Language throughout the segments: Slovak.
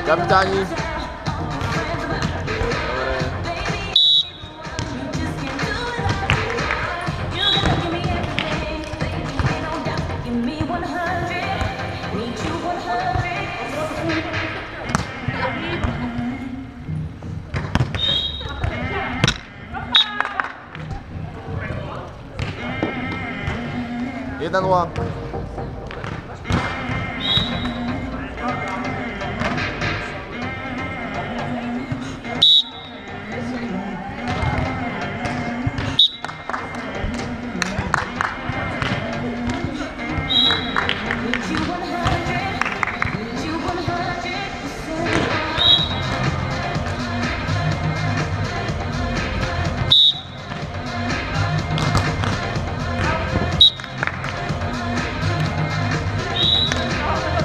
Kapitáni. Jeden nula.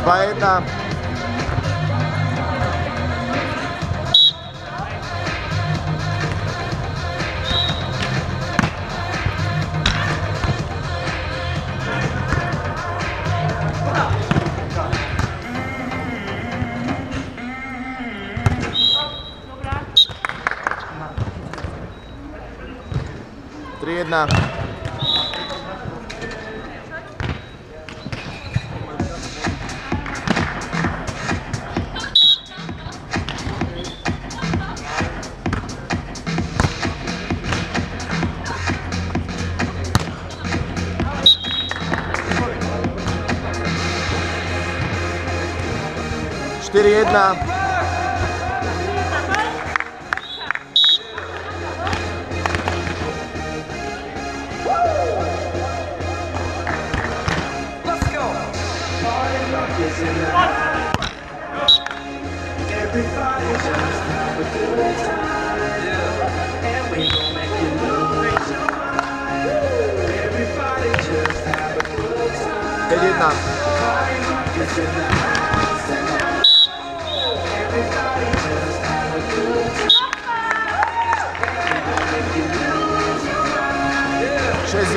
Dva jedna. Tri jedna. 4-1.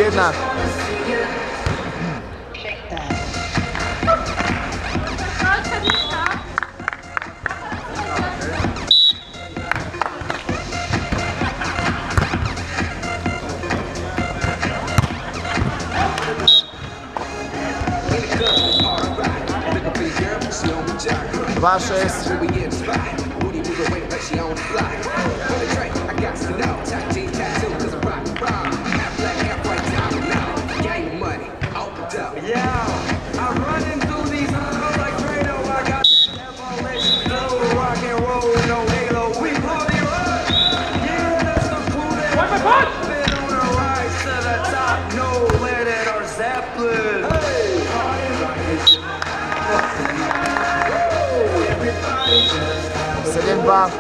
Jedna. Dva šesť. Sedem dva.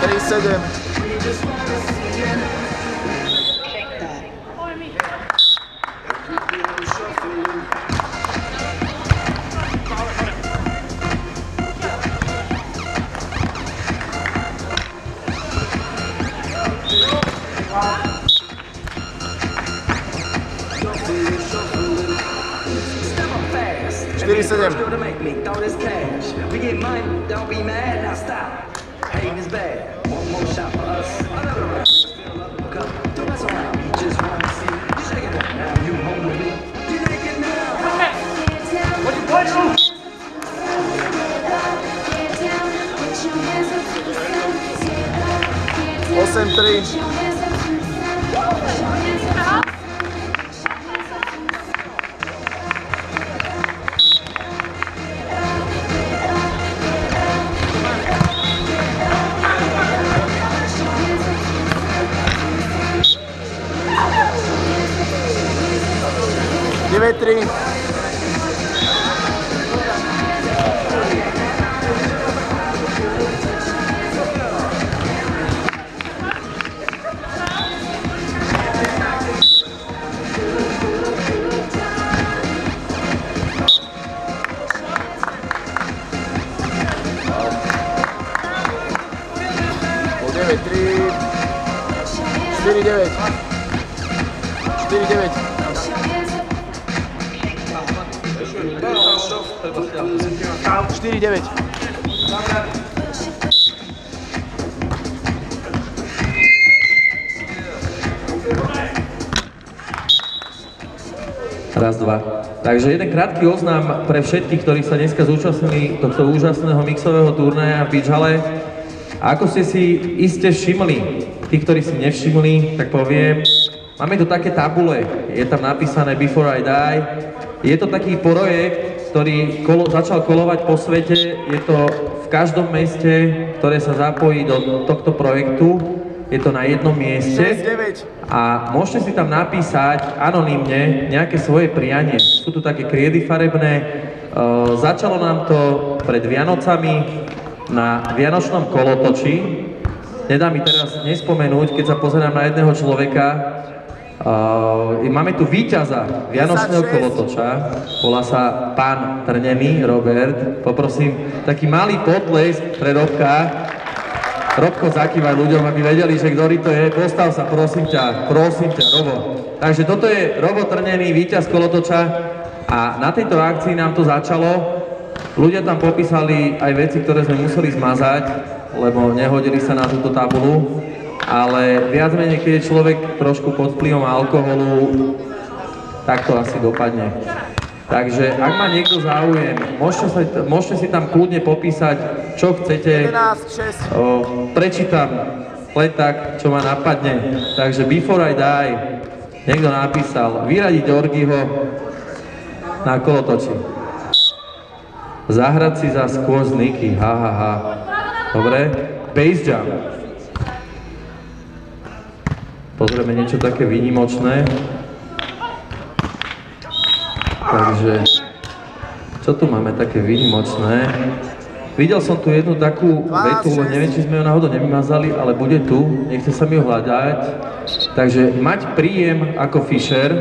Tri sedem. Čtyři sedem. Osem tri. Devět tri. 4-9. 4-9. Raz, dva. Takže jeden krátky oznám pre všetkých, ktorí sa dneska zúčastnili tohto úžasného mixového turnaja v Beach Halle. A ako ste si iste všimli, tí, ktorí si nevšimli, tak poviem, máme tu také tabule, je tam napísané Before I Die. Je to taký projekt, ktorý začal kolovať po svete, je to v každom meste, ktoré sa zapojí do tohto projektu. Je to na jednom mieste 6-9. a môžete si tam napísať anonymne nejaké svoje prianie. Sú tu také kriedy farebné. Začalo nám to pred Vianocami na Vianočnom kolotoči. Nedá mi teraz nespomenúť, keď sa pozerám na jedného človeka. Máme tu víťaza Vianočného kolotoča. Volá sa pán Trnený Robert. Poprosím taký malý potlesk pre Robka. Robko, zakývaj ľuďom, aby vedeli, že ktorý to je. Postav sa, prosím ťa, Robo. Takže toto je Robo Trnený, víťaz kolotoča a na tejto akcii nám to začalo. Ľudia tam popísali aj veci, ktoré sme museli zmazať, lebo nehodili sa na túto tabulu, ale viac menej, keď je človek trošku pod vplyvom alkoholu, tak to asi dopadne. Takže ak má niekto záujem, môžete si tam kľudne popísať, čo chcete. 11-6. Prečítam len tak, čo ma napadne. Takže Before I Die, niekto napísal, vyradiť orgiho na kolotoči. Zahrať si za skôzniky, Dobre? Bass jump. Pozrieme niečo také výnimočné. Takže, čo tu máme také výnimočné? Videl som tu jednu takú vetu, neviem, či sme ju náhodou nevymazali, ale bude tu, nechce sa mi ju hľadať. Takže mať príjem ako Fischer,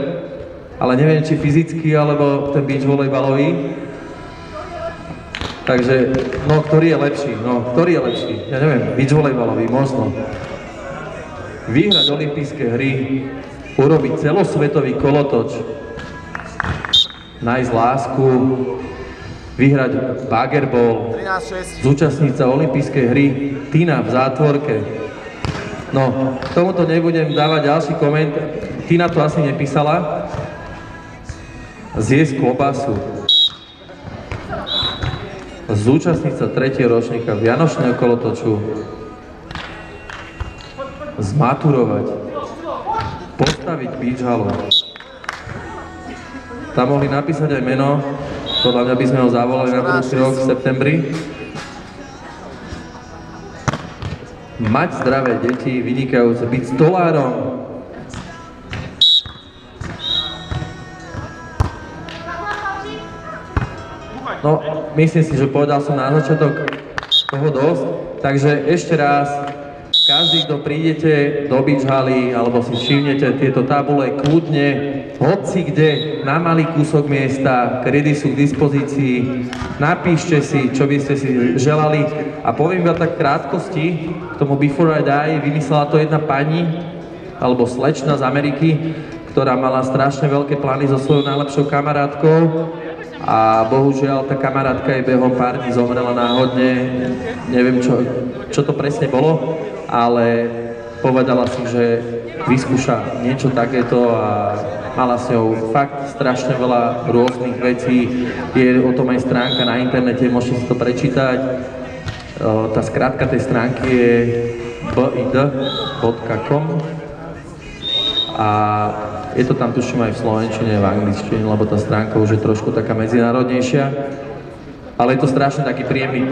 ale neviem, či fyzicky, alebo ten beach volejbalový. Takže, no, ktorý je lepší? Ja neviem, beach volejbalový, možno. Vyhrať olympijské hry, urobiť celosvetový kolotoč, nájsť lásku, vyhrať bagerball, 13-6. zúčastniť sa olympijskej hry, Tina v zátvorke. No, k tomuto nebudem dávať ďalší koment. Tina to asi nepísala. Zjesť klobasu. Zúčastniť sa 3. ročníka Vianočného kolotoču. Zmaturovať. Postaviť beach halu. Tam mohli napísať aj meno, podľa mňa by sme ho zavolali na budúci rok v septembri. Mať zdravé deti, vynikajúce, byť stolárom. No, myslím si, že povedal som na začiatok toho dosť, takže ešte raz, každý, kto prídete do beach haly, alebo si všimnete tieto tabule kľudne, hoci kde, na malý kúsok miesta, kedy sú k dispozícii, napíšte si, čo by ste si želali. A poviem iba tak v krátkosti, k tomu Before I Die, vymyslela to jedna pani, alebo slečna z Ameriky, ktorá mala strašne veľké plány so svojou najlepšou kamarátkou a bohužiaľ tá kamarátka jej behom pár dní zomrela náhodne, neviem čo to presne bolo, ale povedala si, že vyskúša niečo takéto a mala s ňou fakt strašne veľa rôznych vecí. Je o tom aj stránka na internete, môžete si to prečítať. Tá skrátka tej stránky je bid.com a je to tam tuším aj v slovenčine, v angličtine, lebo tá stránka už je trošku taká medzinárodnejšia. Ale je to strašne taký príjemný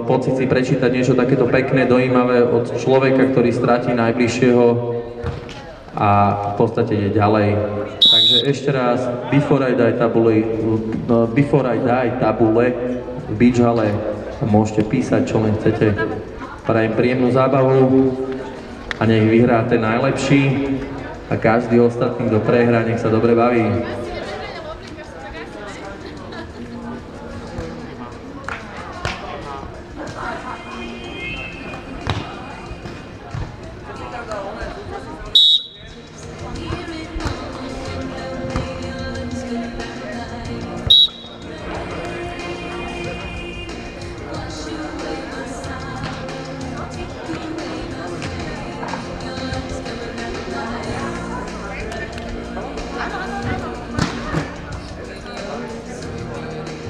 pocit si prečítať niečo takéto pekné, dojímavé od človeka, ktorý stratí najbližšieho a v podstate ide ďalej. Takže ešte raz, Before I Die tabule v Beach Halle môžete písať, čo len chcete. Prajem príjemnú zábavu a nech vyhrá ten najlepší a každý ostatný, kto prehrá, nech sa dobre baví.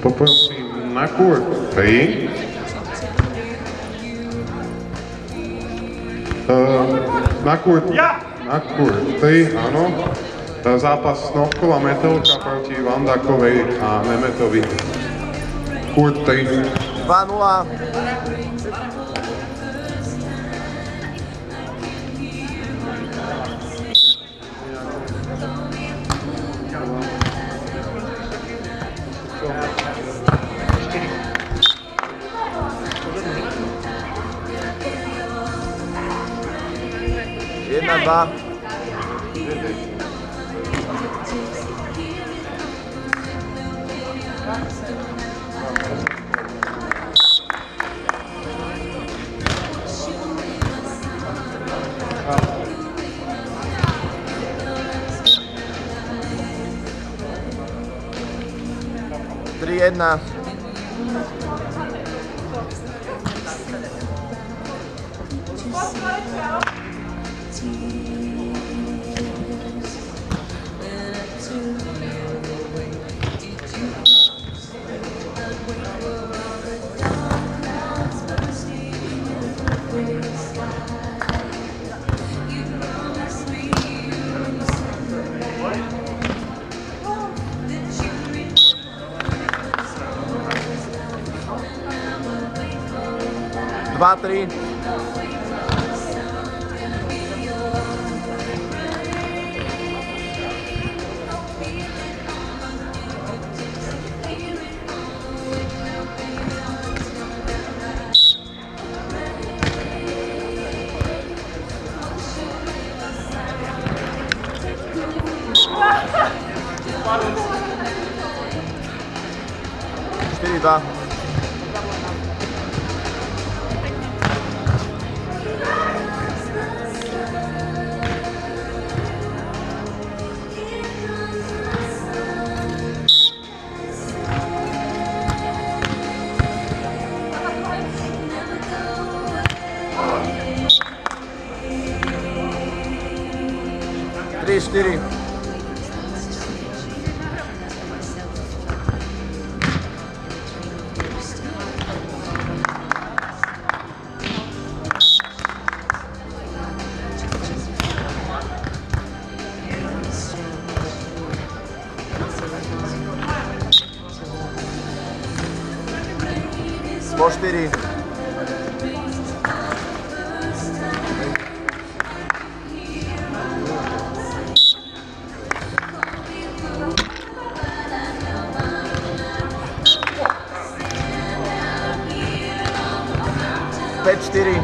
Poprosím na kurt 3. Na kurt 3, áno. Zápas Snovkov a Metelka proti Vandakovej a Nemetovi. Kurt 3. 2-0. Jedna, dva. Tri, jedna. Dva, tri. Čtyri, dva. Tri, štyri. Po štyri. Päť, štyri.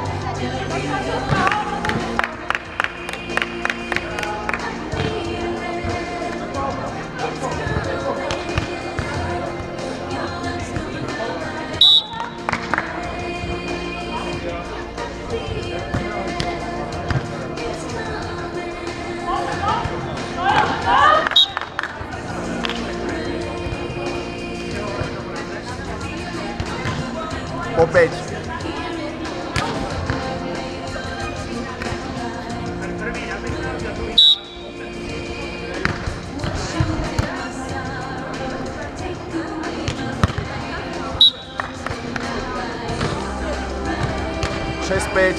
Po päť. Šesť, päť.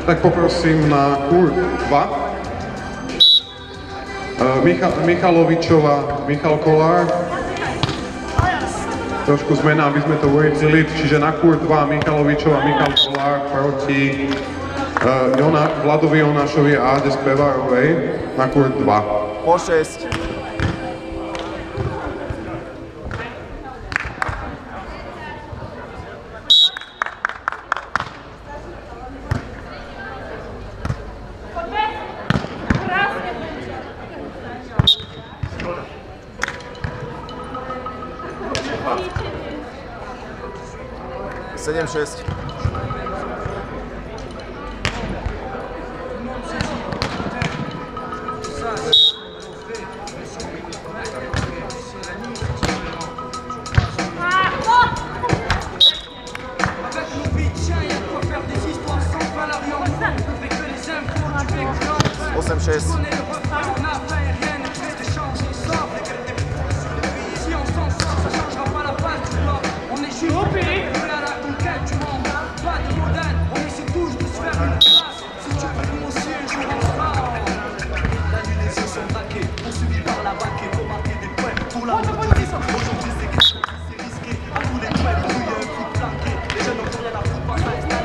Tak poprosím na kurt 2. Michalovičova, Michal Kolár. Trošku zmena, aby sme to urychlili. Čiže na kurt 2 Michalovičova, Michal Kolár proti Vladovi Jonášovi a Ade Spevárovej na kurt 2. Po šesť. Sedem, šesť.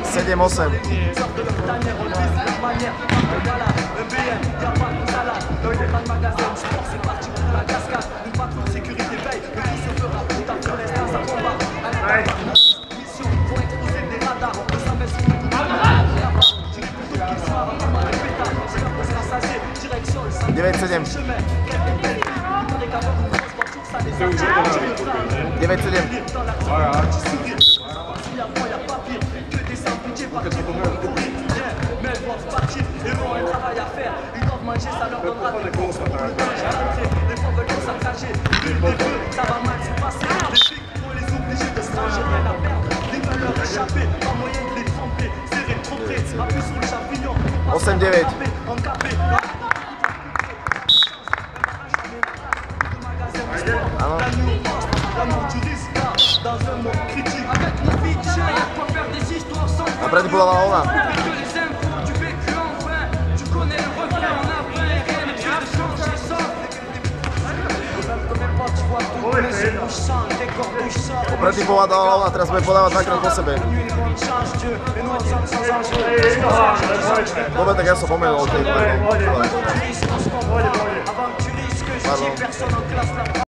Sedem, osem. Deväť, sedem. 9-7. Osem, 9. Áno. A predtým bola voľná. Predtým bola voľná, teraz bude podávať dvakrát po sebe. Dobre, tak ja som pomenul. Pardon.